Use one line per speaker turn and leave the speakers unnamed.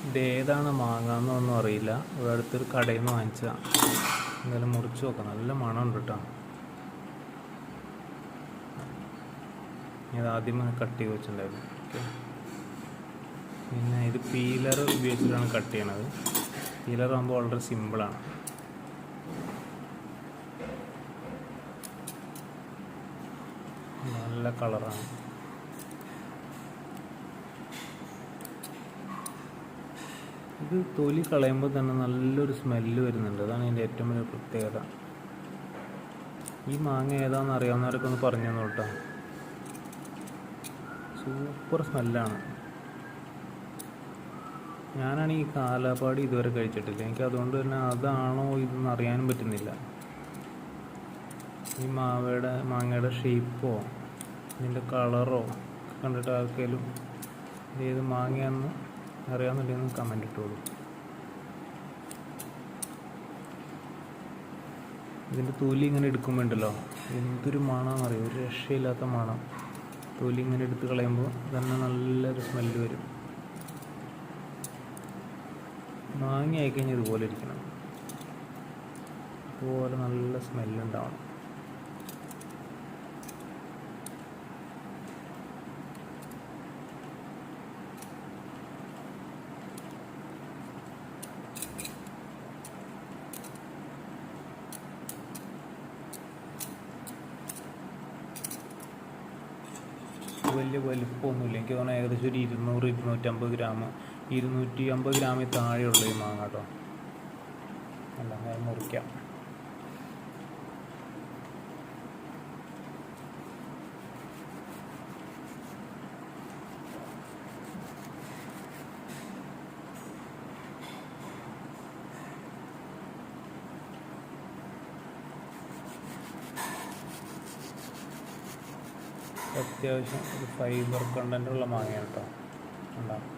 ഇത് ഏതാണ് മാങ്ങാന്നൊന്നും അറിയില്ല. ഇവിടെ അടുത്തൊരു കടയിൽ നിന്ന് വാങ്ങിച്ചതാണ്. എന്തായാലും മുറിച്ച് നോക്കാം. നല്ല മണമുണ്ട് കേട്ടോ. ഇത് ആദ്യമേ കട്ട് ചെയ്ത് വെച്ചിട്ടുണ്ടായിരുന്നു. ഓക്കെ, പിന്നെ ഇത് പീലർ ഉപയോഗിച്ചിട്ടാണ് കട്ട് ചെയ്യണത്. പീലർ ആകുമ്പോൾ വളരെ സിമ്പിളാണ്. നല്ല കളറാണ്. ഇത് തൊലി കളയുമ്പോൾ തന്നെ നല്ലൊരു സ്മെല്ല് വരുന്നുണ്ട്. അതാണ് ഇതിൻ്റെ ഏറ്റവും വലിയ പ്രത്യേകത. ഈ മാങ്ങ ഏതാണെന്ന് അറിയാവുന്നവരൊക്കെ ഒന്ന് പറഞ്ഞു തന്നു കേട്ടോ. സൂപ്പർ സ്മെല്ലാണ്. ഞാനാണെങ്കിൽ ഈ കാലാപ്പാടി ഇതുവരെ കഴിച്ചിട്ടില്ല. എനിക്ക് അതുകൊണ്ട് തന്നെ അതാണോ ഇതെന്ന് അറിയാനും പറ്റുന്നില്ല. ഈ മാങ്ങയുടെ ഷേപ്പോ ഇതിൻ്റെ കളറോ കണ്ടിട്ട് ആർക്കെങ്കിലും ഏത് മാങ്ങയാണെന്ന് അറിയാമെന്നുണ്ടെങ്കിൽ കമൻ്റ് ഇട്ടോളൂ. ഇതിൻ്റെ തൊലി ഇങ്ങനെ എടുക്കുമ്പോൾ ഉണ്ടല്ലോ, എന്തൊരു മണമെന്നറിയാം. ഒരു രക്ഷയില്ലാത്ത മണം. തൊലി ഇങ്ങനെ എടുത്ത് കളയുമ്പോൾ തന്നെ നല്ലൊരു സ്മെല്ല് വരും. മാങ്ങ ആയിക്കഴിഞ്ഞാൽ ഇതുപോലെ ഇരിക്കണം. അതുപോലെ നല്ല സ്മെല്ലുണ്ടാവണം. വലിയ വലിപ്പമൊന്നുമില്ല. എനിക്ക് തോന്നുന്നു ഏകദേശം ഒരു 200-250 ഗ്രാം, 250 ഗ്രാമിൽ താഴെയുള്ള ഈ മാങ്ങ കേട്ടോ. അല്ല, ഞാൻ മുറിക്കാം. അത്യാവശ്യം ഒരു ഫൈബർ കണ്ടൻ്റുള്ള മാങ്ങയാണ് കേട്ടോ. ഉണ്ടാകും.